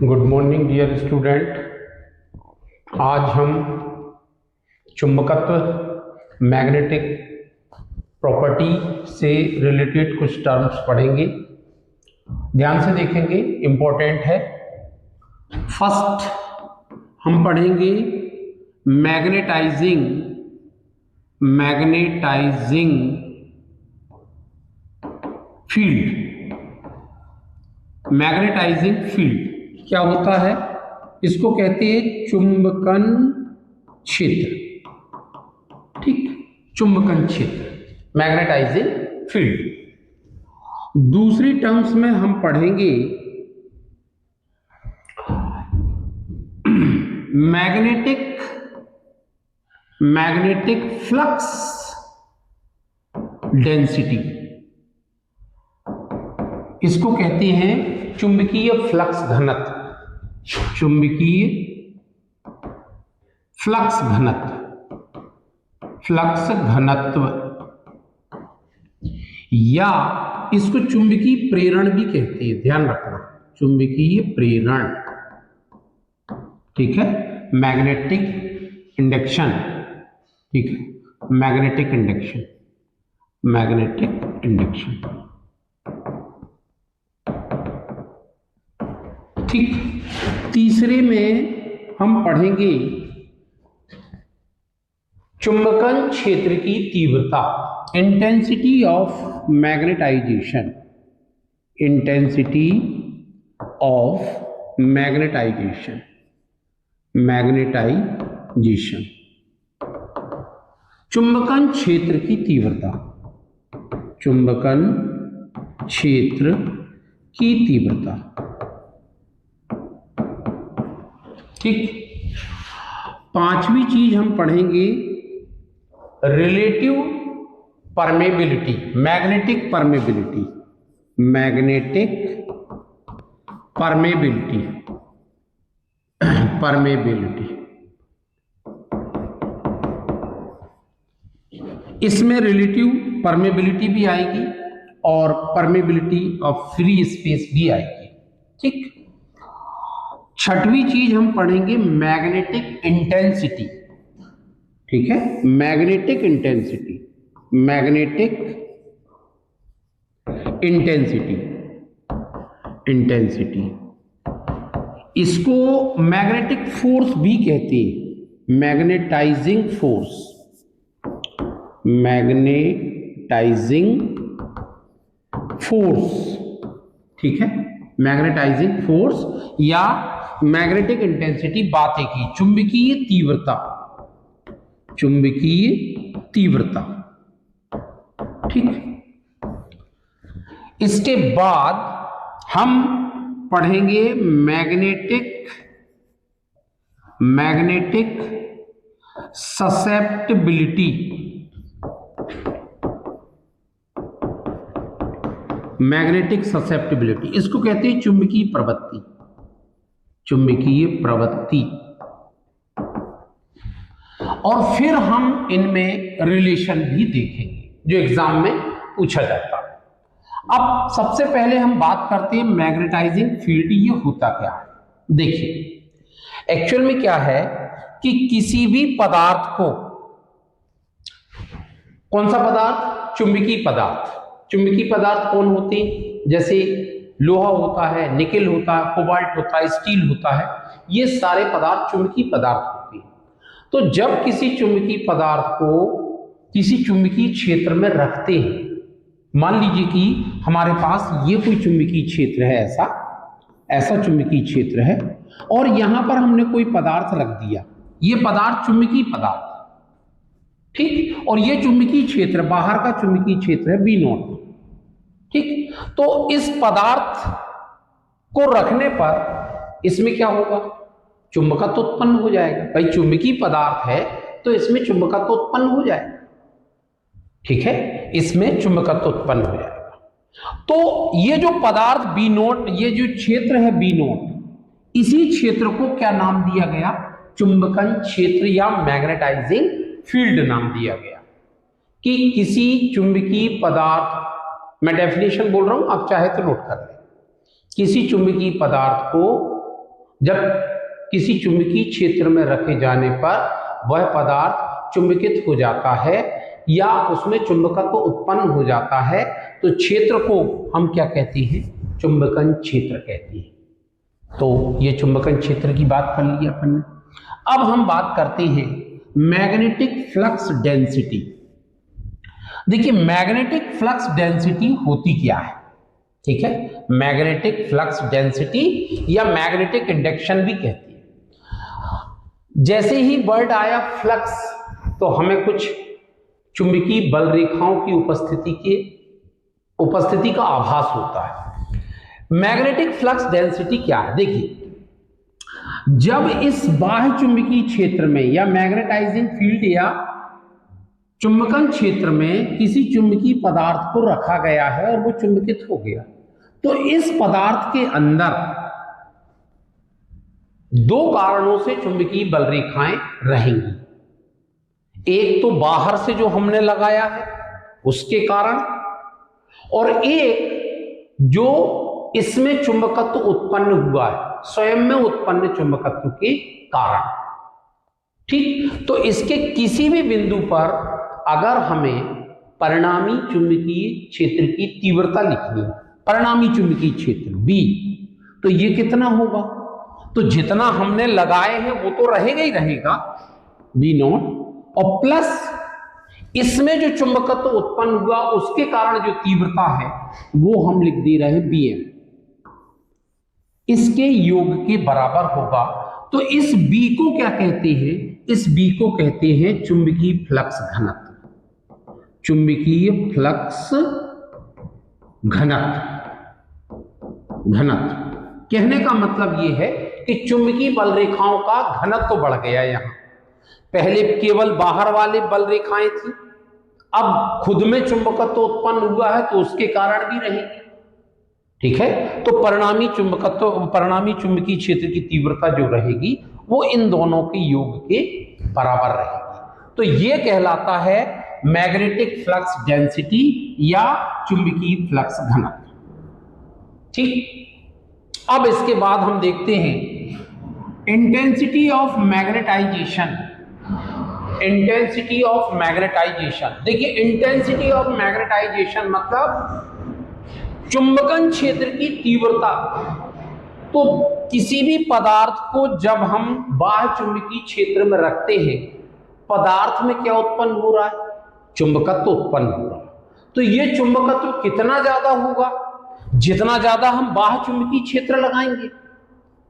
Good morning dear student. आज हम चुंबकत्व मैग्नेटिक प्रॉपर्टी से रिलेटेड कुछ टर्म्स पढ़ेंगे। ध्यान से देखेंगे, इम्पोर्टेंट है। फर्स्ट हम पढ़ेंगे मैग्नेटाइजिंग फील्ड। मैग्नेटाइजिंग फील्ड क्या होता है? इसको कहते हैं चुंबकन क्षेत्र। ठीक, चुंबकन क्षेत्र, मैग्नेटाइजिंग फील्ड। दूसरी टर्म्स में हम पढ़ेंगे मैग्नेटिक फ्लक्स डेंसिटी। इसको कहते हैं चुंबकीय फ्लक्स घनत्व। चुंबकीय फ्लक्स घनत्व या इसको चुंबकीय प्रेरण भी कहते हैं। ध्यान रखना, चुंबकीय प्रेरण। ठीक है, मैग्नेटिक इंडक्शन। ठीक है, मैग्नेटिक इंडक्शन। ठीक, तीसरे में हम पढ़ेंगे चुंबकन क्षेत्र की तीव्रता, इंटेंसिटी ऑफ मैग्नेटाइजेशन। चुंबकन क्षेत्र की तीव्रता, चुंबकन क्षेत्र की तीव्रता। ठीक, पांचवी चीज हम पढ़ेंगे रिलेटिव परमेबिलिटी, मैग्नेटिक परमेबिलिटी। इसमें रिलेटिव परमेबिलिटी भी आएगी और परमेबिलिटी ऑफ फ्री स्पेस भी आएगी। ठीक, छठवीं चीज हम पढ़ेंगे मैग्नेटिक इंटेंसिटी। ठीक है, मैग्नेटिक इंटेंसिटी। इसको मैग्नेटिक फोर्स भी कहते हैं, मैग्नेटाइजिंग फोर्स। ठीक है, मैग्नेटाइजिंग फोर्स या मैग्नेटिक इंटेंसिटी, बात एक ही, चुंबकीय तीव्रता। ठीक, इसके बाद हम पढ़ेंगे मैग्नेटिक ससेप्टिबिलिटी। इसको कहते हैं चुंबकीय प्रवृत्ति। और फिर हम इनमें रिलेशन भी देखेंगे जो एग्जाम में पूछा जाता है। अब सबसे पहले हम बात करते हैं मैग्नेटाइजिंग फील्ड, ये होता क्या है। देखिए, एक्चुअल में क्या है कि किसी भी पदार्थ को, कौन सा पदार्थ? चुंबकीय पदार्थ कौन होते हैं? जैसे लोहा होता है, निकेल होता है, कोबाल्ट होता है, स्टील होता है, ये सारे पदार्थ चुंबकीय पदार्थ होते हैं। तो जब किसी चुंबकीय पदार्थ को किसी चुंबकीय क्षेत्र में रखते हैं, मान लीजिए कि हमारे पास ये कोई चुंबकीय क्षेत्र है, ऐसा चुंबकीय क्षेत्र है, और यहां पर हमने कोई पदार्थ रख दिया, ये पदार्थ चुंबकीय पदार्थ। ठीक, और ये चुंबकीय क्षेत्र, बाहर का चुंबकीय क्षेत्र है B0। ठीक, तो इस पदार्थ को रखने पर इसमें क्या होगा? चुंबकत्व उत्पन्न हो जाएगा। भाई चुंबकीय पदार्थ है तो इसमें चुंबकत्व उत्पन्न हो जाएगा। ठीक है, इसमें चुंबकत्व उत्पन्न हो जाएगा। तो ये जो पदार्थ B0, ये जो क्षेत्र है B0, इसी क्षेत्र को क्या नाम दिया गया? चुंबकन क्षेत्र या मैग्नेटाइजिंग फील्ड नाम दिया गया। कि किसी चुंबकीय पदार्थ, मैं डेफिनेशन बोल रहा हूं, आप चाहे तो नोट कर लें, किसी चुंबकीय पदार्थ को जब किसी चुंबकीय क्षेत्र में रखे जाने पर वह पदार्थ चुंबकित हो जाता है या उसमें चुंबकत्व उत्पन्न हो जाता है तो क्षेत्र को हम क्या कहते हैं? चुंबकन क्षेत्र कहते हैं। तो ये चुंबकन क्षेत्र की बात कर ली अपन ने। अब हम बात करते हैं मैग्नेटिक फ्लक्स डेंसिटी। देखिए मैग्नेटिक फ्लक्स डेंसिटी होती क्या है? ठीक है, मैग्नेटिक फ्लक्स डेंसिटी या मैग्नेटिक इंडक्शन भी कहती है। जैसे ही वर्ड आया फ्लक्स तो हमें कुछ चुंबकीय बल रेखाओं की उपस्थिति का आभास होता है। मैग्नेटिक फ्लक्स डेंसिटी क्या है? देखिए जब इस बाह्य चुंबकीय क्षेत्र में या मैग्नेटाइजिंग फील्ड या चुंबकन क्षेत्र में किसी चुंबकीय पदार्थ को रखा गया है और वो चुंबकित हो गया, तो इस पदार्थ के अंदर दो कारणों से चुंबकीय बल रेखाएं रहेंगी। एक तो बाहर से जो हमने लगाया है उसके कारण, और एक जो इसमें चुंबकत्व उत्पन्न हुआ है स्वयं में उत्पन्न चुंबकत्व के कारण। ठीक, तो इसके किसी भी बिंदु पर अगर हमें परिणामी चुंबकीय क्षेत्र की तीव्रता लिखनी है, परिणामी चुंबकीय क्षेत्र B, तो ये कितना होगा? तो जितना हमने लगाए हैं वो तो रहेगा ही रहेगा B0, और प्लस इसमें जो चुंबकत्व उत्पन्न हुआ उसके कारण जो तीव्रता है वो हम लिख दे रहे हैं Bm, इसके योग के बराबर होगा। तो इस B को क्या कहते हैं? इस B को कहते हैं चुंबकीय फ्लक्स घनत्व। चुंबकीय फ्लक्स घनत्व कहने का मतलब यह है कि चुंबकीय बल रेखाओं का घनत्व बढ़ गया। यहां पहले केवल बाहर वाले बल रेखाएं थी, अब खुद में चुंबकत्व उत्पन्न हुआ है तो उसके कारण भी रहेगी। ठीक है, तो परिणामी चुंबकीय क्षेत्र की तीव्रता जो रहेगी वो इन दोनों के योग के बराबर रहेगी। तो ये कहलाता है मैग्नेटिक फ्लक्स डेंसिटी या चुंबकीय फ्लक्स घनत्व। ठीक, अब इसके बाद हम देखते हैं intensity of magnetization. Intensity of magnetization, देखिए इंटेंसिटी ऑफ मैग्नेटाइजेशन मतलब चुंबकन क्षेत्र की तीव्रता। तो किसी भी पदार्थ को जब हम बाह्य चुंबकीय क्षेत्र में रखते हैं, पदार्थ में क्या उत्पन्न हो रहा है? चुंबकत्व उत्पन्न हो रहा है। तो ये चुंबकत्व कितना ज्यादा होगा? जितना ज्यादा हम बाह्य चुंबकीय क्षेत्र लगाएंगे।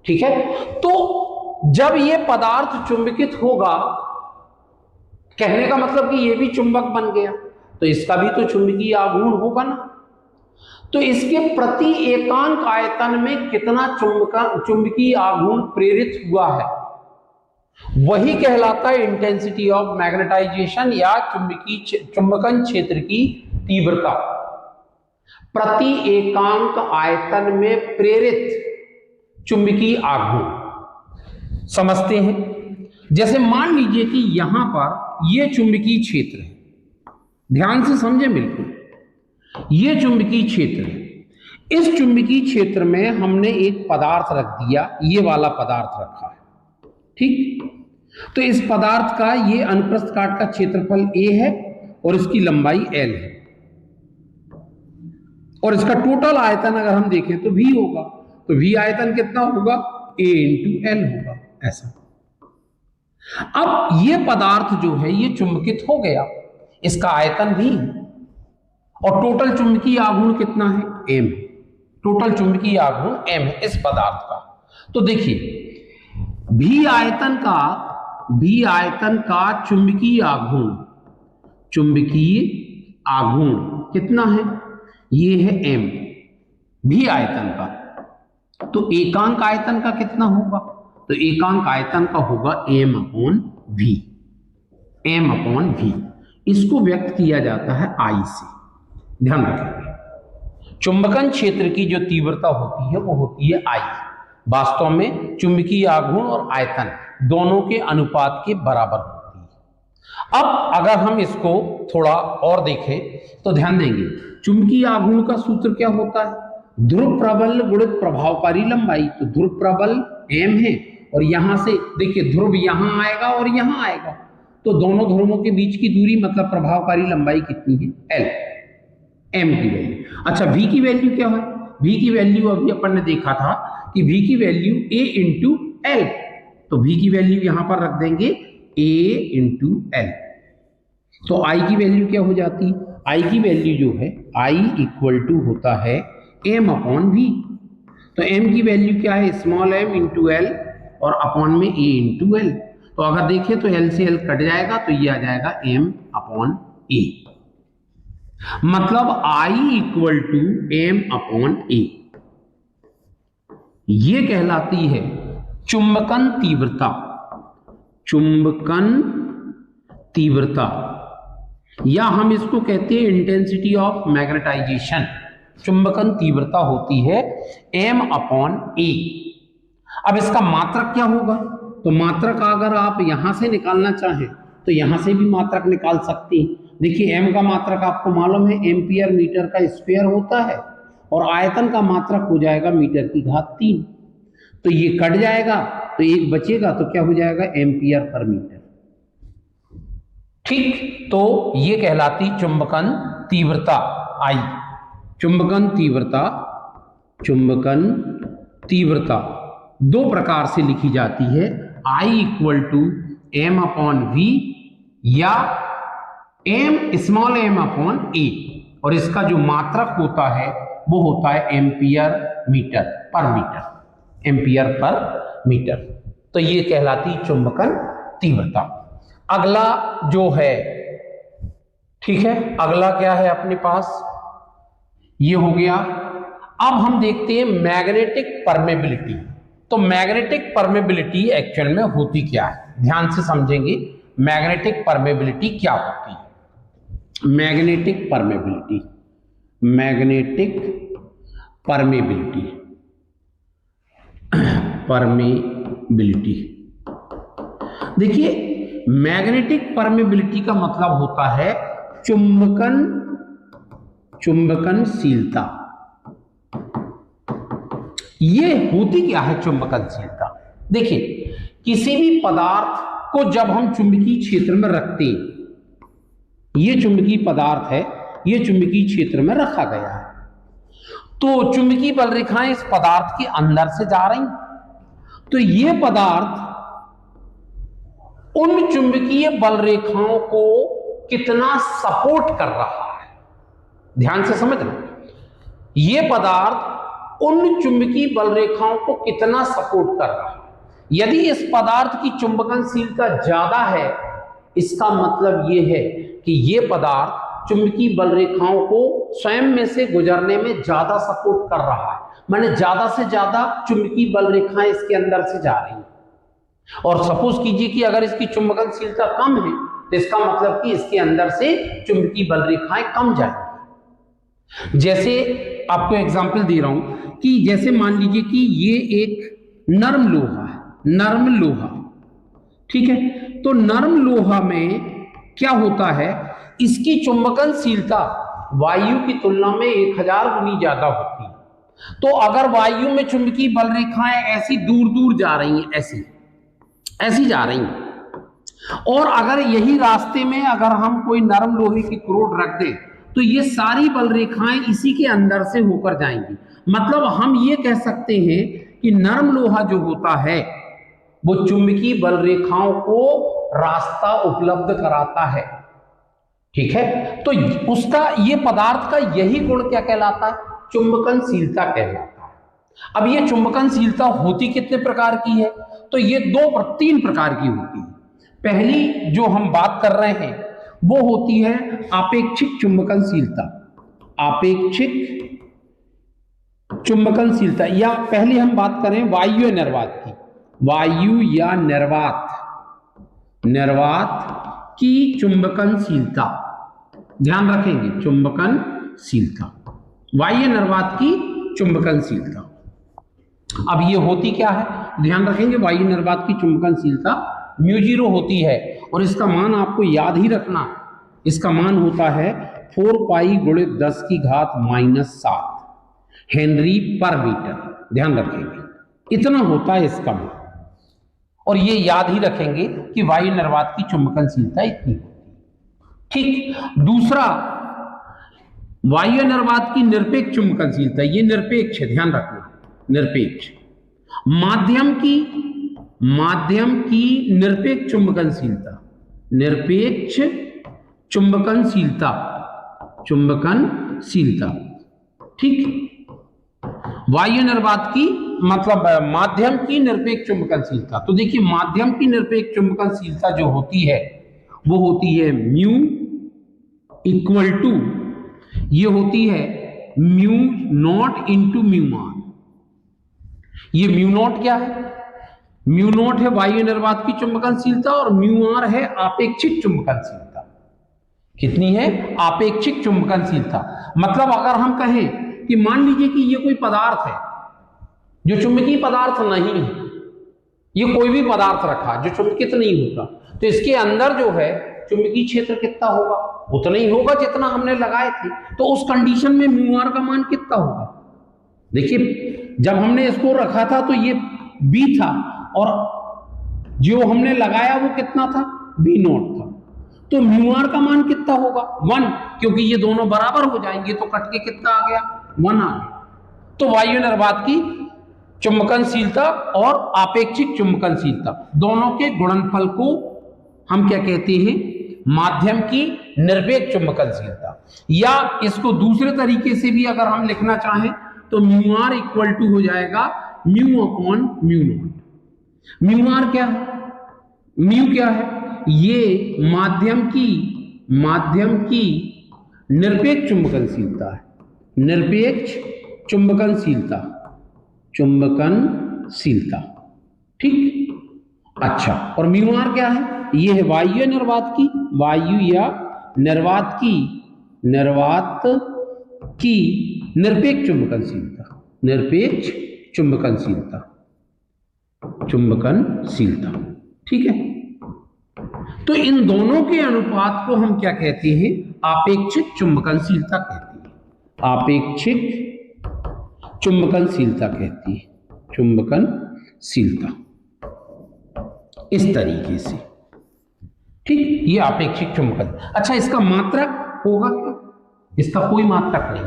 ठीक है, तो जब ये पदार्थ चुंबकित होगा, कहने का मतलब कि ये भी चुंबक बन गया, तो इसका भी तो चुंबकीय आघूर्ण होगा ना। तो इसके प्रति एकांक आयतन में कितना चुंबकीय आघूर्ण प्रेरित हुआ है वही कहलाता है इंटेंसिटी ऑफ मैग्नेटाइजेशन या चुंबकन क्षेत्र की तीव्रता। प्रति एकांक आयतन में प्रेरित चुंबकीय आघूर्ण समझते हैं। जैसे मान लीजिए कि यहां पर यह चुंबकीय क्षेत्र है, ध्यान से समझें बिल्कुल, ये चुंबकीय क्षेत्र है। इस चुंबकीय क्षेत्र में हमने एक पदार्थ रख दिया, ये वाला पदार्थ रखा है। ठीक, तो इस पदार्थ का ये अनुप्रस्थ काट का क्षेत्रफल A है और इसकी लंबाई L है, और इसका टोटल आयतन अगर हम देखें तो V होगा। तो V आयतन कितना होगा? A इंटू L होगा, ऐसा। अब ये पदार्थ जो है ये चुंबकित हो गया, इसका आयतन V, और टोटल चुंबकीय आघूर्ण कितना है? M। टोटल चुंबकीय आघूर्ण M है इस पदार्थ का। तो देखिए V आयतन का चुंबकीय आघूर्ण कितना है? ये है M, V आयतन का। तो एकांक आयतन का कितना होगा? तो एकांक आयतन का होगा M अपॉन V। इसको व्यक्त किया जाता है I से, ध्यान रखिए। चुंबकन क्षेत्र की जो तीव्रता होती है वो होती है I। वास्तव में चुंबकीय आघूर्ण और आयतन दोनों के अनुपात के बराबर होती है। अब अगर हम इसको थोड़ा और देखें तो ध्यान देंगे, चुंबकीय आघूर्ण का सूत्र क्या होता है? ध्रुव प्रबल गुणित प्रभावकारी लंबाई। तो ध्रुव प्रबल m है, और यहां से देखिए ध्रुव यहां आएगा और यहां आएगा, तो दोनों ध्रुवों के बीच की दूरी मतलब प्रभावकारी लंबाई कितनी है, l, m की वैल्यू। अच्छा v की वैल्यू क्या है, v की वैल्यू अभी अपन ने देखा था कि v की वैल्यू a इंटू एल, तो v की वैल्यू यहां पर रख देंगे a इंटू एल। तो I की वैल्यू क्या हो जाती है, I की वैल्यू जो है I इक्वल टू होता है m अपॉन v। तो m की वैल्यू क्या है, स्मॉल m इंटू एल और अपॉन में a इंटू एल। तो अगर देखिए तो l से l कट जाएगा तो ये आ जाएगा m अपॉन a, मतलब I equal to m upon a। ये कहलाती है चुंबकन तीव्रता, चुंबकन तीव्रता, या हम इसको कहते हैं इंटेंसिटी ऑफ मैग्नेटाइजेशन। चुंबकन तीव्रता होती है m अपॉन a। अब इसका मात्रक क्या होगा, तो मात्रक अगर आप यहां से निकालना चाहें तो यहां से भी मात्रक निकाल सकते हैं। देखिए m का मात्रक आपको मालूम है एम्पियर मीटर का स्क्वायर होता है, और आयतन का मात्रक हो जाएगा मीटर की घात 3। तो ये कट जाएगा तो एक बचेगा, तो क्या हो जाएगा, एम्पियर पर मीटर। ठीक, तो ये कहलाती चुंबकन तीव्रता I। चुंबकन तीव्रता, चुंबकन तीव्रता दो प्रकार से लिखी जाती है, I equal to m upon v या m small m upon a, और इसका जो मात्रक होता है वो होता है एम्पियर मीटर पर मीटर, एम्पियर पर मीटर। तो ये कहलाती चुंबकन तीव्रता। अगला जो है, ठीक है, अगला क्या है अपने पास, ये हो गया। अब हम देखते हैं मैग्नेटिक परमेबिलिटी। तो मैग्नेटिक परमेबिलिटी एक्चुअल में होती क्या है, ध्यान से समझेंगे मैग्नेटिक परमेबिलिटी क्या होती है। Magnetic permeability, magnetic permeability, permeability, देखिए मैग्नेटिक परमेबिलिटी का मतलब होता है चुंबकन, चुंबकनशीलता। ये होती क्या है चुंबकनशीलता, देखिए किसी भी पदार्थ को जब हम चुंबकीय क्षेत्र में रखते हैं, ये चुंबकीय पदार्थ है, ये चुंबकीय क्षेत्र में रखा गया है, तो चुंबकीय बल रेखाएं इस पदार्थ के अंदर से जा रही, तो ये पदार्थ उन चुंबकीय बल रेखाओं को कितना सपोर्ट कर रहा है, ध्यान से समझना, ये पदार्थ उन चुंबकीय बल रेखाओं को कितना सपोर्ट कर रहा है। यदि इस पदार्थ की चुंबकनशीलता ज्यादा है, इसका मतलब यह है कि यह पदार्थ चुंबकीय बल रेखाओं को स्वयं में से गुजरने में ज्यादा सपोर्ट कर रहा है, माने ज्यादा से ज्यादा चुंबकीय बल रेखाएं इसके अंदर से जा रही हैं। और सपोज कीजिए कि अगर इसकी चुंबकनशीलता कम है, तो इसका मतलब कि इसके अंदर से चुंबकीय बल रेखाएं कम जाएंगी। जैसे आपको एग्जांपल दे रहा हूं कि जैसे मान लीजिए कि ये एक नरम लोहा है, नरम लोहा, ठीक है, तो नरम लोहा में क्या होता है, इसकी चुंबकनशीलता वायु की तुलना में 1000 गुनी ज्यादा होती है। तो अगर वायु में चुंबकीय बल रेखाएं ऐसी दूर दूर जा रही हैं, ऐसी ऐसी जा रही हैं, और अगर यही रास्ते में अगर हम कोई नरम लोहे की क्रोड रख दें, तो ये सारी बल रेखाएं इसी के अंदर से होकर जाएंगी। मतलब हम ये कह सकते हैं कि नरम लोहा जो होता है वो चुंबकीय बल रेखाओं को रास्ता उपलब्ध कराता है, ठीक है। तो उसका, ये पदार्थ का यही गुण क्या कहलाता है, चुंबकनशीलता कहलाता है। अब ये चुंबकनशीलता होती कितने प्रकार की है, तो ये 3 प्रकार की होती है। पहली जो हम बात कर रहे हैं वो होती है आपेक्षिक चुंबकनशीलता, आपेक्षिक चुंबकनशीलता, या पहले हम बात करें वायु या निर्वात की, वायु या निर्वात, निर्वात की चुंबकनशीलता, ध्यान रखेंगे चुंबकनशीलता, वायु निर्वात की चुंबकनशीलता। अब ये होती क्या है, ध्यान रखेंगे वायु निर्वात की चुंबकनशीलता μ0 होती है, और इसका मान आपको याद ही रखना, इसका मान होता है 4 पाई गुणित 10 की घात -7 हेनरी पर मीटर, ध्यान रखेंगे इतना होता है इसका मान। और ये याद ही रखेंगे कि वायु निर्वात की चुंबकनशीलता इतनी होती है। ठीक। दूसरा, वायु निर्वात की निरपेक्ष चुंबकनशीलता, ये निरपेक्ष है, ध्यान रखना, निरपेक्ष। माध्यम की निरपेक्ष चुंबकनशीलता, निरपेक्ष चुंबकनशीलता। ठीक। वायु निर्वात की मतलब माध्यम की निरपेक्ष चुंबकनशीलता। तो देखिए, माध्यम की निरपेक्ष चुंबकनशीलता जो होती है वो होती है म्यू इक्वल टू, ये होती है mu naught into mu R. ये म्यू नॉट क्या है? म्यू नॉट है वायु निर्वात की चुंबकनशीलता और म्यू आर है आपेक्षिक चुंबकनशीलता। कितनी है? आपेक्षिक चुंबकनशीलता। मतलब अगर हम कहें कि मान लीजिए कि ये कोई पदार्थ है जो चुंबकीय पदार्थ नहीं है, ये कोई भी पदार्थ रखा जो चुंबकित नहीं होता, तो इसके अंदर जो है चुंबकीय क्षेत्र कितना होगा? उतना ही होगा जितना हमने लगाए थे। तो उस कंडीशन में म्यू आर का मान कितना होगा? देखिए, जब हमने इसको रखा था तो ये बी था और जो हमने लगाया वो कितना था? बी नॉट था। तो म्यू आर का मान कितना होगा? 1, क्योंकि ये दोनों बराबर हो जाएंगे तो कट के कितना आ गया? 1 आ गया। तो वायु निर्वात की चुंबकनशीलता और आपेक्षिक चुंबकनशीलता दोनों के गुणनफल को हम क्या कहते हैं? माध्यम की निरपेक्ष चुंबकनशीलता। या इसको दूसरे तरीके से भी अगर हम लिखना चाहें तो म्यू आर इक्वल टू हो जाएगा mu upon mu naught. Mu R क्या है? म्यू क्या है? ये माध्यम की निरपेक्ष चुंबकनशीलता है, निरपेक्ष चुंबकनशीलता। ठीक। अच्छा, और म्यू आर क्या है? ये है वायु निर्वात की, वायु या निर्वात की निरपेक्ष चुंबकनशीलता। ठीक है। तो इन दोनों के अनुपात को हम क्या कहते हैं? आपेक्षिक चुंबकनशीलता कहते हैं। आपेक्षिक चुंबकनशीलता कहती है, चुंबकनशीलता इस तरीके से। ठीक। ये आपेक्षिक चुंबकन। अच्छा, इसका मात्रक होगा क्या? इसका कोई मात्रक नहीं।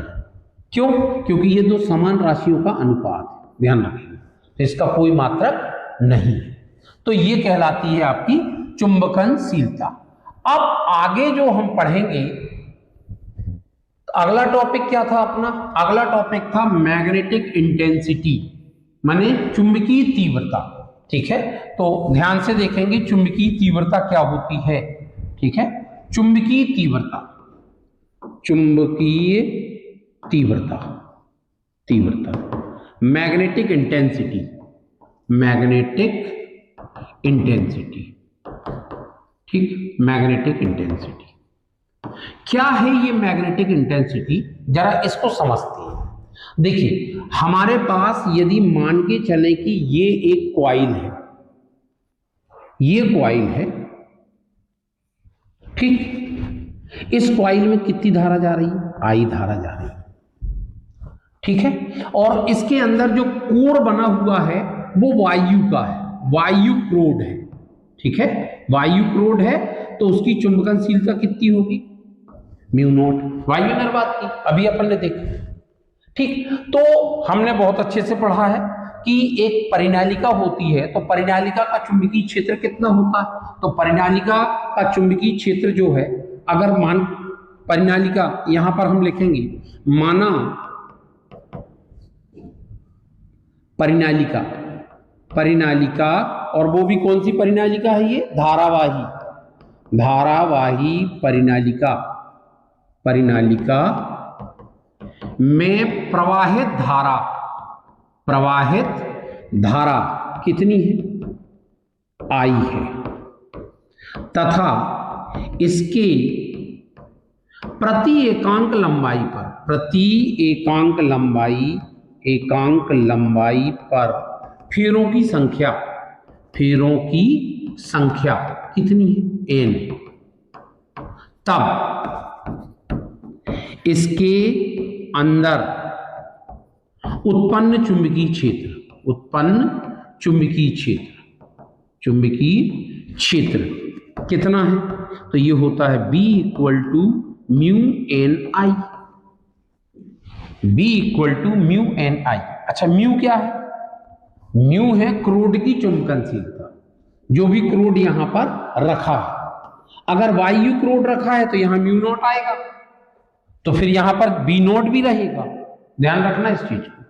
क्यों? क्योंकि ये दो समान राशियों का अनुपात है, ध्यान रखिए। तो इसका कोई मात्रक नहीं। तो ये कहलाती है आपकी चुंबकनशीलता। अब आगे जो हम पढ़ेंगे, अगला टॉपिक क्या था अपना? अगला टॉपिक था मैग्नेटिक इंटेंसिटी, माने चुंबकीय तीव्रता। ठीक है। तो ध्यान से देखेंगे चुंबकीय तीव्रता क्या होती है। ठीक है। चुंबकीय तीव्रता, मैग्नेटिक इंटेंसिटी। ठीक। मैग्नेटिक इंटेंसिटी क्या है? ये मैग्नेटिक इंटेंसिटी जरा इसको समझते हैं। देखिए, हमारे पास यदि मान के चले कि ये एक कॉइल है, ये कॉइल है। ठीक। इस कॉइल में कितनी धारा जा रही है? आई धारा जा रही है। ठीक है। और इसके अंदर जो कोर बना हुआ है वो वायु का है, वायु क्रोड है। ठीक है। वायु क्रोड है तो उसकी चुंबकनशीलता कितनी होगी? म्यू नॉट, वायु निर्वात की, अभी अपन ने देखा। ठीक। तो हमने बहुत अच्छे से पढ़ा है कि एक परिनालिका होती है, तो परिनालिका का चुंबकीय क्षेत्र कितना होता है? तो परिनालिका का चुंबकीय क्षेत्र जो है, अगर मान परिनालिका यहां पर हम लिखेंगे, माना परिनालिका, और वो भी कौन सी परिनालिका है? ये धारावाही परिनालिका में प्रवाहित धारा कितनी है? आई है। तथा इसके प्रति एकांक लंबाई पर फेरों की संख्या कितनी है? n है। तब इसके अंदर उत्पन्न चुंबकीय क्षेत्र उत्पन्न चुंबकीय क्षेत्र कितना है? तो ये होता है B equal to mu n i. B equal to mu n i. अच्छा, म्यू क्या है? म्यू है क्रोड की चुंबकनशीलता, जो भी क्रोड यहां पर रखा है। अगर वायु क्रोड रखा है तो यहां म्यू नॉट आएगा, तो फिर यहां पर बी नॉट भी रहेगा। ध्यान रखना इस चीज को।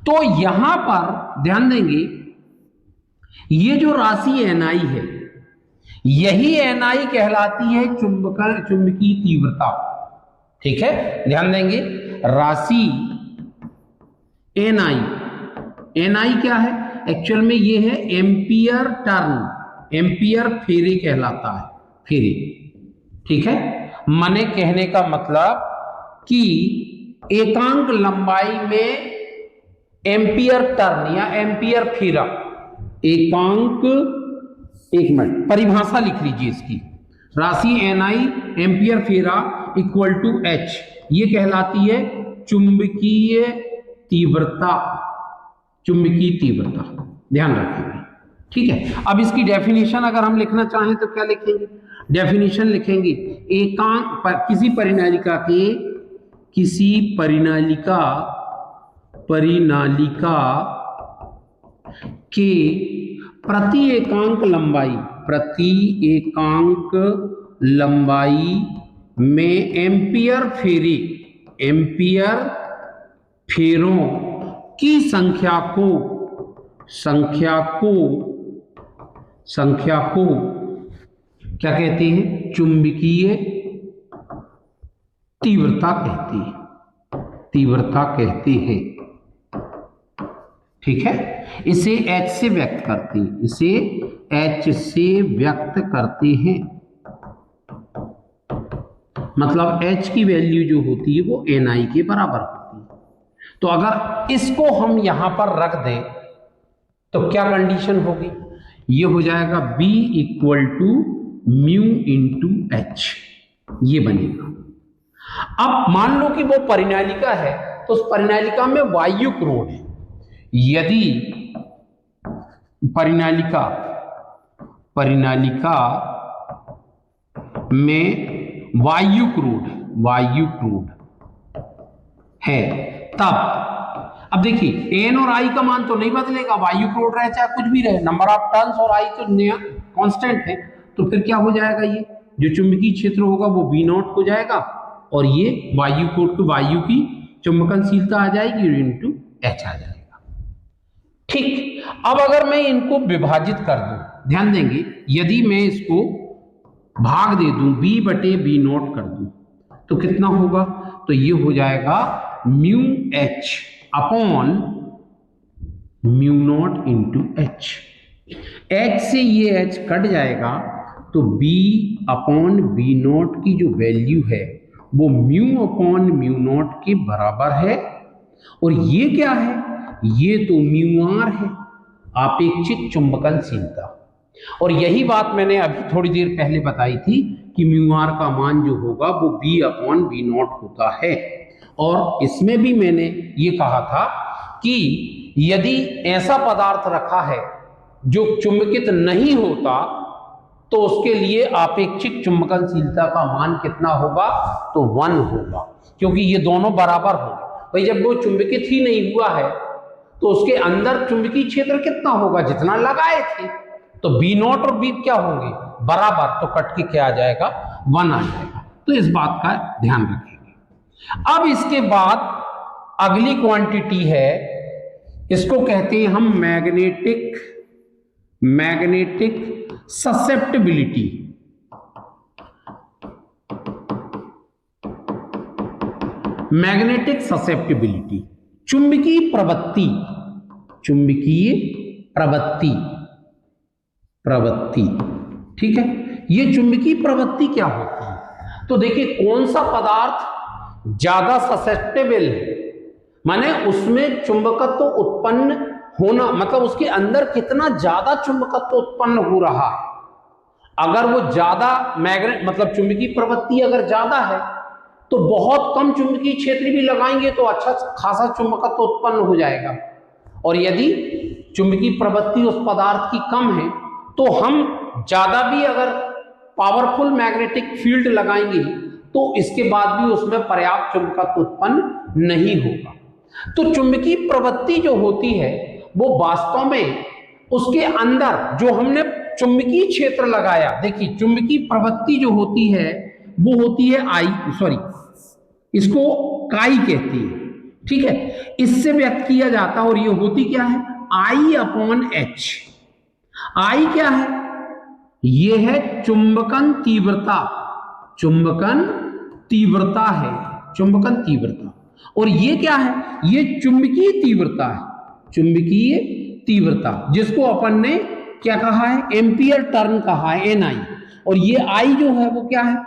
तो यहां पर ध्यान देंगे, ये जो राशि एनआई है, यही एनआई कहलाती है चुंबकीय तीव्रता। ठीक है, ध्यान देंगे, राशि एनआई, एनआई क्या है? एक्चुअल में ये है एम्पियर टर्न, एम्पियर फेरे कहलाता है, फेरे। ठीक है, माने कहने का मतलब कि एकांक लंबाई में एम्पियर टर्न या एम्पियर फेरा, एकांक, एक मिनट परिभाषा लिख लीजिए इसकी, राशि एनआई एम्पियर फेरा इक्वल टू एच, ये कहलाती है चुंबकीय तीव्रता, चुंबकीय तीव्रता। ध्यान रखिएगा। ठीक है, अब इसकी डेफिनेशन अगर हम लिखना चाहें तो क्या लिखेंगे? डेफिनेशन लिखेंगे, एकांक किसी परिनालिका के प्रति एकांक लंबाई में एम्पियर फेरों की संख्या को क्या कहते हैं? चुंबकीय तीव्रता कहते हैं। ठीक है, इसे H से व्यक्त करते हैं, मतलब H की वैल्यू जो होती है वो Ni के बराबर होती है। तो अगर इसको हम यहां पर रख दें तो क्या कंडीशन होगी? ये हो जाएगा B equal to mu into H, ये बनेगा। अब मान लो कि वो परिनालिका है, तो उस परिनालिका में वायु क्रोड है। यदि परिनालिका में वायु क्रोड है, तब अब देखिए एन और आई का मान तो नहीं बदलेगा, वायु क्रोड रहे चाहे कुछ भी रहे, नंबर ऑफ टर्न्स और आई तो कांस्टेंट है। तो फिर क्या हो जाएगा? ये जो चुंबकीय क्षेत्र होगा वो बी नॉट हो जाएगा, और ये वायु क्रोड की वायु की चुंबकनशीलता आ जाएगी इंटू एच आ जाएगा। ठीक, अब अगर मैं इनको विभाजित कर दूं, ध्यान देंगे, यदि मैं इसको भाग दे दूं, बी बटे बी नॉट कर दूं, तो कितना होगा? तो ये हो जाएगा mu H upon mu naught into H. H से ये एच कट जाएगा, तो बी अपॉन बी नॉट की जो वैल्यू है वो म्यू अपॉन म्यू नॉट के बराबर है। और ये क्या है? ये तो म्यू आर है, आपेक्षिक चुंबकनशीलता। और यही बात मैंने अभी थोड़ी देर पहले बताई थी कि म्यू आर का मान जो होगा वो बी अपॉन बी नॉट होता है। और इसमें भी मैंने ये कहा था कि यदि ऐसा पदार्थ रखा है जो चुंबकित नहीं होता, तो उसके लिए आपेक्षिक चुंबकनशीलता का मान कितना होगा? तो 1 होगा, क्योंकि ये दोनों बराबर होंगे। भाई जब वो चुंबकित ही नहीं हुआ है तो उसके अंदर चुंबकीय क्षेत्र कितना होगा? जितना लगाए थे। तो बी नॉट और बी क्या होंगे? बराबर, तो कट के क्या आ जाएगा? 1 आ जाएगा। तो इस बात का ध्यान रखेंगे। अब इसके बाद अगली क्वांटिटी है, इसको कहते हैं हम मैग्नेटिक ससेप्टिबिलिटी। मैग्नेटिक ससेप्टिबिलिटी, चुंबकीय प्रवृत्ति। ठीक है, ये चुंबकीय प्रवृत्ति क्या होती है? तो देखिए, कौन सा पदार्थ ज्यादा ससेप्टेबल है, माने उसमें चुंबकत्व उत्पन्न होना, मतलब उसके अंदर कितना ज्यादा चुंबकत्व उत्पन्न हो रहा है। अगर वो ज्यादा मैग्नेट मतलब चुंबकीय प्रवृत्ति अगर ज्यादा है तो बहुत कम चुंबकीय क्षेत्र भी लगाएंगे तो अच्छा खासा चुंबकत्व उत्पन्न हो जाएगा। और यदि चुंबकीय प्रवृत्ति उस पदार्थ की कम है, तो हम ज्यादा भी अगर पावरफुल मैग्नेटिक फील्ड लगाएंगे तो इसके बाद भी उसमें पर्याप्त चुंबकत्व उत्पन्न नहीं होगा। तो चुंबकीय प्रवृत्ति जो होती है वो वास्तव में उसके अंदर जो हमने चुंबकीय क्षेत्र लगाया, देखिए चुंबकीय प्रवृत्ति जो होती है वो होती है इसको काई कहती है, ठीक है, इससे व्यक्त किया जाता है। और ये होती क्या है, I/H। आई क्या है, ये है चुंबकन तीव्रता, चुंबकन तीव्रता है, चुंबकन तीव्रता। और ये क्या है, ये चुंबकीय तीव्रता है, चुंबकीय तीव्रता, जिसको अपन ने क्या कहा है, एम्पियर टर्न कहा है, NI। और ये I जो है वो क्या है,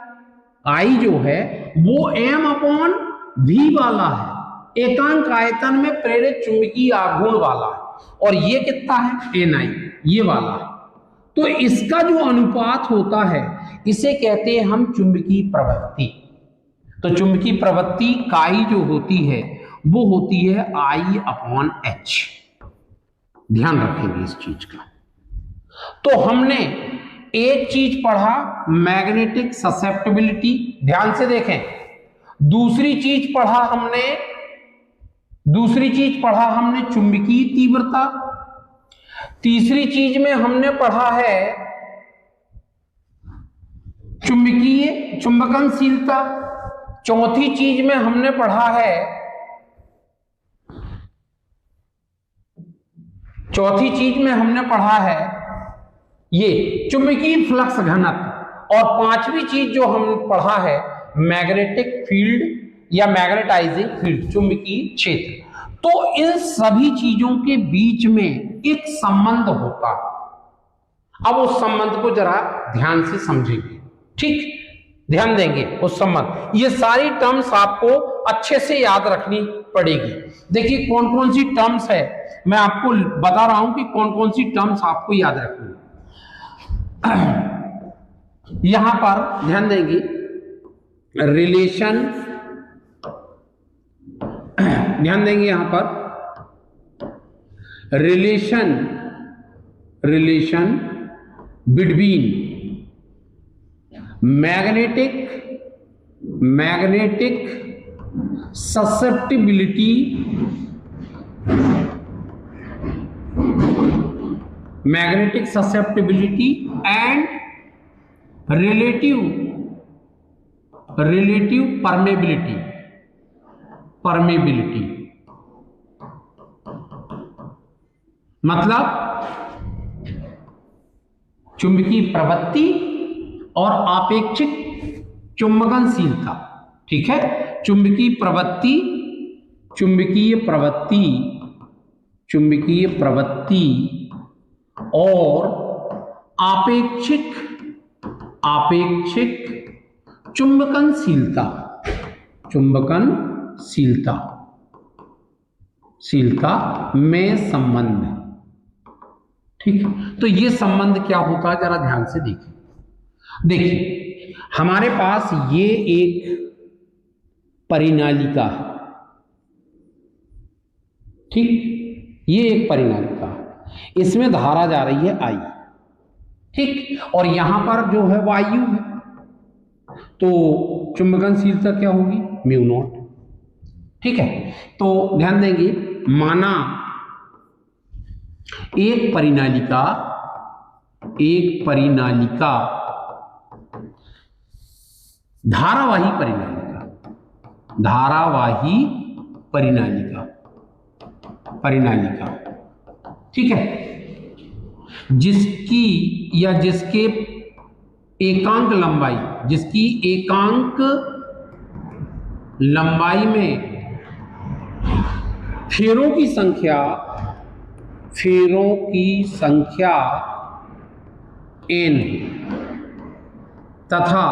I जो है वो M/V वाला है, एकांक आयतन में प्रेरित चुंबकीय आघूर्ण वाला है। और ये कितना है, NI, ये वाला है। तो इसका जो अनुपात होता है इसे कहते हैं हम चुंबकीय प्रवृत्ति। तो चुंबकीय प्रवृत्ति काई जो होती है वो होती है I/H। ध्यान रखेंगे इस चीज का। तो हमने एक चीज पढ़ा मैग्नेटिक ससेप्टिबिलिटी, ध्यान से देखें। दूसरी चीज पढ़ा हमने चुंबकीय तीव्रता। तीसरी चीज में हमने पढ़ा है चुंबकनशीलता। चौथी चीज में हमने पढ़ा है ये चुंबकीय फ्लक्स घनत्व। और पांचवी चीज जो हम पढ़ा है मैग्नेटिक फील्ड या मैग्नेटाइजिंग फील्ड, चुंबकीय क्षेत्र। तो इन सभी चीजों के बीच में एक संबंध होता है। अब उस संबंध को जरा ध्यान से समझेंगे, ठीक, ध्यान देंगे उस संबंध। ये सारी टर्म्स आपको अच्छे से याद रखनी पड़ेगी। देखिए कौन कौन सी टर्म्स है, मैं आपको बता रहा हूं कि कौन कौन सी टर्म्स आपको याद रखनी। यहां पर ध्यान देंगे, रिलेशन, ध्यान देंगे यहां पर relation between magnetic susceptibility and relative permeability. मतलब चुंबकीय प्रवृत्ति और आपेक्षिक चुंबकनशीलता, ठीक है। चुंबकीय प्रवृत्ति और आपेक्षिक चुंबकनशीलता में संबंध, ठीक। तो ये संबंध क्या होता है जरा ध्यान से देखिए हमारे पास ये एक परिनालिका है, ठीक, ये एक परिनालिका है, इसमें धारा जा रही है I, ठीक, और यहां पर जो है वायु है, तो चुंबकनशीलता क्या होगी, μ0, ठीक है। तो ध्यान देंगे, माना एक परिनालिका धारावाही परिनालिका, ठीक है, जिसकी एकांक लंबाई में फेरों की संख्या n है तथा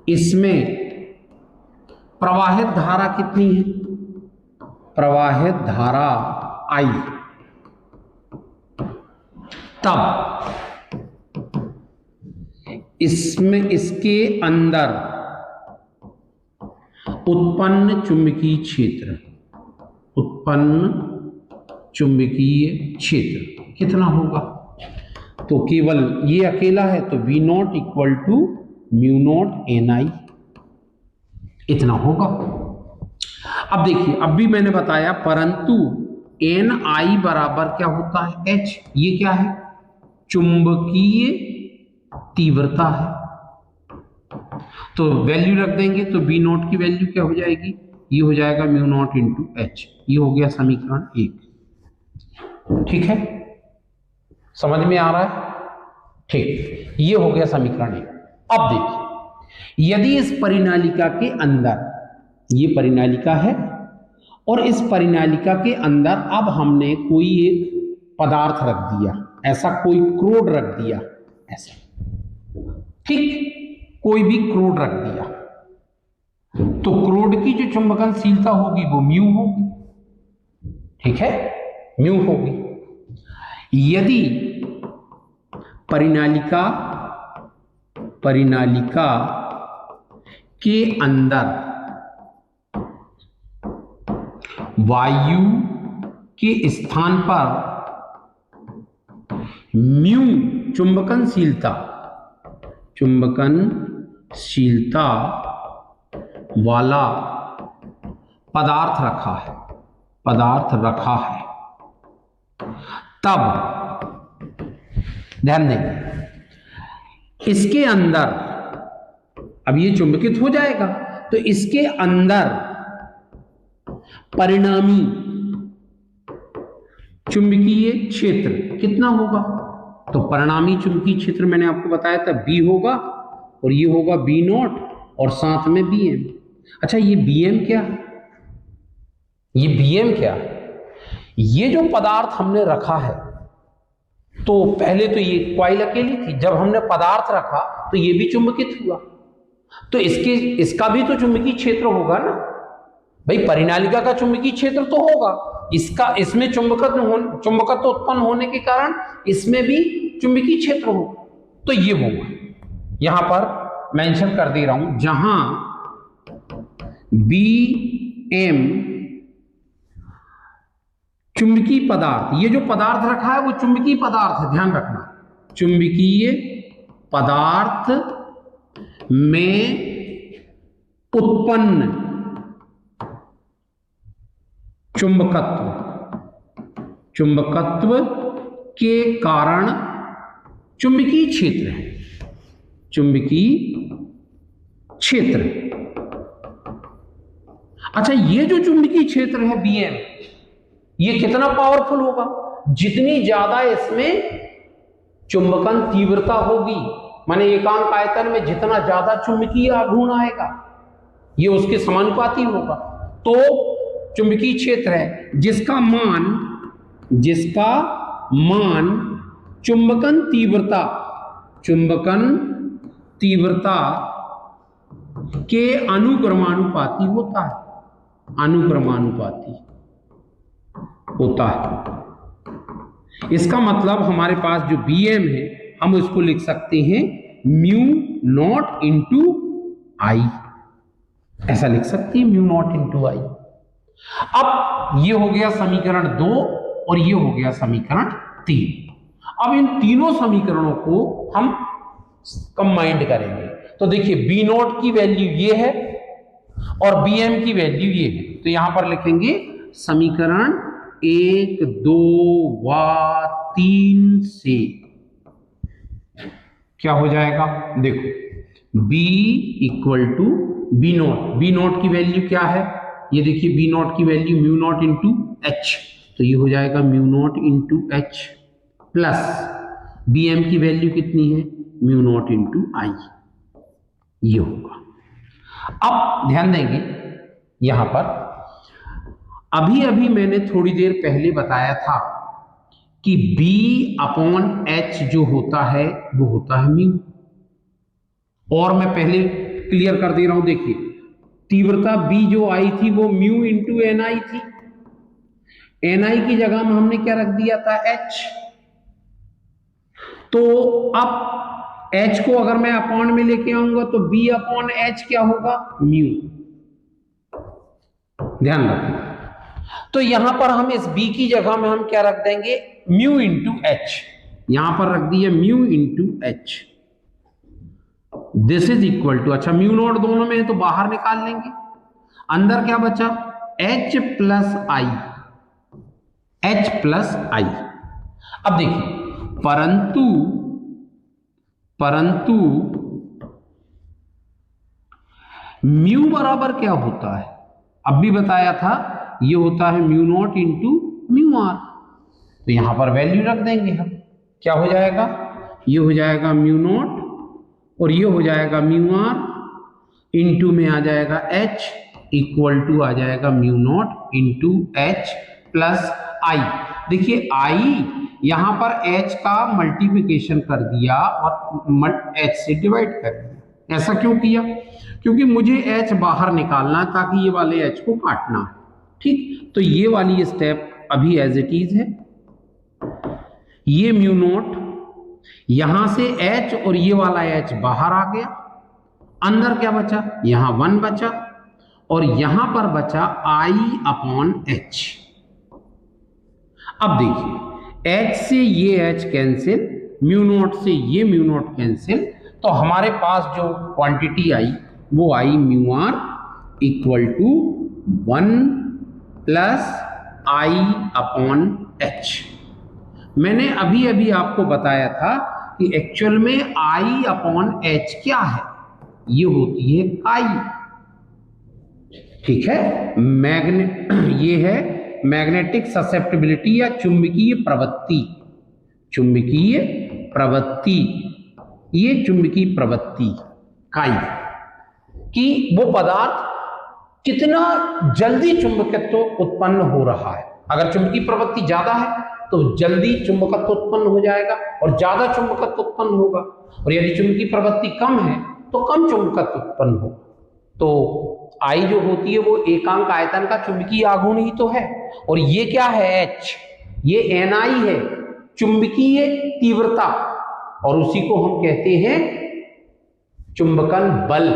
इसमें प्रवाहित धारा कितनी है, प्रवाहित धारा I, तब इसके अंदर उत्पन्न चुंबकीय क्षेत्र चुंबकीय क्षेत्र कितना होगा? तो केवल ये अकेला है तो V naught equal to mu naught NI इतना होगा। अब देखिए, अब भी मैंने बताया, परंतु NI बराबर क्या होता है? H। ये क्या है? चुंबकीय तीव्रता है। तो वैल्यू रख देंगे तो B नॉट की वैल्यू क्या हो जाएगी? ये हो जाएगा म्यू नॉट इंटू H। ये हो गया समीकरण 1। ठीक है, समझ में आ रहा है? ठीक, ये हो गया समीकरण 1। अब देखिए, यदि इस परिनालिका के अंदर, ये परिनालिका है और इस परिनालिका के अंदर अब हमने कोई एक पदार्थ रख दिया, ऐसा कोई क्रोड रख दिया, ऐसा, ठीक, कोई भी क्रोड रख दिया, तो क्रोड की जो चुंबकनशीलता होगी वो म्यू होगी। ठीक है, म्यू होगी। यदि परिनालिका के अंदर वायु के स्थान पर म्यू चुंबकनशीलता वाला पदार्थ रखा है, तब ध्यान देंगे, इसके अंदर, अब ये चुंबकित हो जाएगा तो इसके अंदर परिणामी चुंबकीय क्षेत्र कितना होगा? तो परिणामी चुंबकीय क्षेत्र मैंने आपको बताया था B होगा, और ये होगा B नॉट और साथ में BM। अच्छा, ये BM क्या है? ये BM क्या है? ये जो पदार्थ हमने रखा है, तो पहले तो ये कॉइल अकेली थी, जब हमने पदार्थ रखा तो ये भी चुंबकित हुआ, तो इसका भी तो चुंबकीय क्षेत्र होगा ना भाई। परिनालिका का चुंबकीय क्षेत्र तो होगा, इसमें चुंबकत्व उत्पन्न होने के कारण इसमें भी चुंबकीय क्षेत्र होगा, तो ये होगा। यहां पर मेंशन कर दे रहा हूं, जहां BM चुंबकीय पदार्थ, ये जो पदार्थ रखा है वो चुंबकीय पदार्थ है, ध्यान रखना, चुंबकीय पदार्थ में उत्पन्न चुंबकत्व के कारण चुंबकीय क्षेत्र है, चुंबकीय क्षेत्र। अच्छा, ये जो चुंबकीय क्षेत्र है BM, ये कितना पावरफुल होगा? जितनी ज्यादा इसमें चुंबकन तीव्रता होगी, माने एकांक आयतन में जितना ज्यादा चुंबकीय आघूर्ण आएगा, ये उसके समानुपाती होगा। तो चुंबकीय क्षेत्र है जिसका मान चुंबकन तीव्रता के अनुक्रमानुपाती होता है, इसका मतलब हमारे पास जो BM है, हम उसको लिख सकते हैं म्यू नॉट इंटू I, ऐसा लिख सकते हैं, म्यू नॉट इंटू I। अब ये हो गया समीकरण 2 और ये हो गया समीकरण 3। अब इन तीनों समीकरणों को हम कंबाइंड करेंगे, तो देखिए B नॉट की वैल्यू ये है और BM की वैल्यू ये है, तो यहां पर लिखेंगे समीकरण 1, 2 व 3 से क्या हो जाएगा? देखो, B equal to B naught की वैल्यू क्या है? ये देखिए, B नॉट की value mu naught into H, तो ये हो जाएगा mu naught into H, plus BM की वैल्यू कितनी है? म्यू नॉट इंटू I, ये होगा। अब ध्यान देंगे, यहां पर अभी मैंने थोड़ी देर पहले बताया था कि B/H जो होता है वो होता है म्यू, और मैं पहले क्लियर कर दे रहा हूं, देखिए तीव्रता B जो आई थी वो म्यू इंटू NI थी, NI की जगह में हमने क्या रख दिया था? H। तो अब H को अगर मैं अपॉन में लेके आऊंगा तो B/H क्या होगा? म्यू। ध्यान रखना, तो यहां पर हम इस बी की जगह में हम क्या रख देंगे, म्यू इंटू एच। यहां पर रख दिया mu into H. This is equal to, अच्छा म्यू नॉट दोनों में है तो बाहर निकाल लेंगे, अंदर क्या बचा, एच प्लस आई, एच प्लस आई। अब देखिए, परंतु म्यू बराबर क्या होता है, अब भी बताया था, ये होता है mu naught into mu R. तो यहां पर वैल्यू रख देंगे हम, क्या हो जाएगा, ये हो जाएगा म्यू नॉट और ये हो जाएगा म्यू आर, इंटू में आ जाएगा एच, इक्वल टू आ जाएगा mu naught into h plus i. देखिए आई यहां पर एच का मल्टीप्लिकेशन कर दिया और एच से डिवाइड कर दिया। ऐसा क्यों किया, क्योंकि मुझे एच बाहर निकालना ताकि ये वाले एच को काटना है, ठीक। तो ये वाली स्टेप अभी एज इट इज है, ये म्यू नॉट यहां से एच और ये वाला एच बाहर आ गया, अंदर क्या बचा, यहां 1 बचा और यहां पर बचा आई अपॉन एच। अब देखिए एच से ये एच कैंसिल, म्यू नॉट से ये म्यू नॉट कैंसिल, तो हमारे पास जो क्वांटिटी आई वो आई mu r equal to 1 plus i upon h. मैंने अभी अभी आपको बताया था कि एक्चुअल में आई अपॉन एच क्या है, ये होती है काई, ठीक है। ये है मैग्नेटिक ससेप्टिबिलिटी या चुंबकीय प्रवृत्ति, चुंबकीय प्रवृत्ति, ये चुंबकीय प्रवृत्ति काई कि वो पदार्थ कितना जल्दी चुंबकत्व उत्पन्न हो रहा है। अगर चुंबकीय प्रवृत्ति ज्यादा है तो जल्दी चुंबकत्व उत्पन्न हो जाएगा और ज्यादा चुंबकत्व उत्पन्न होगा, और यदि चुंबकीय प्रवृत्ति कम है तो कम चुंबकत्व उत्पन्न होगा। तो आई जो होती है वो एकांक आयतन का चुंबकीय आघूर्ण ही तो है, और ये क्या है एच, ये एन आई है, चुंबकीय तीव्रता, और उसी को हम कहते हैं चुंबकन बल,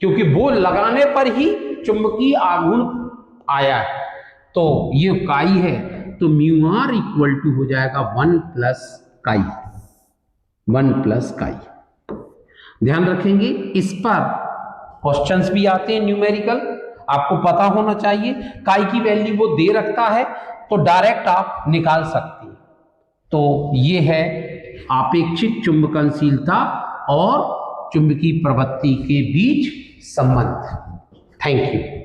क्योंकि वो लगाने पर ही चुंबकीय आघूर्ण आया है। तो ये काई है, तो म्यू आर इक्वल टू हो जाएगा 1 प्लस काई, 1 प्लस काई। ध्यान रखेंगे, इस पर क्वेश्चंस भी आते हैं न्यूमेरिकल, आपको पता होना चाहिए। काई की वैल्यू वो दे रखता है तो डायरेक्ट आप निकाल सकते हैं। तो ये है आपेक्षिक चुंबकनशीलता और चुंबकीय प्रवृत्ति के बीच संबंध। Thank you.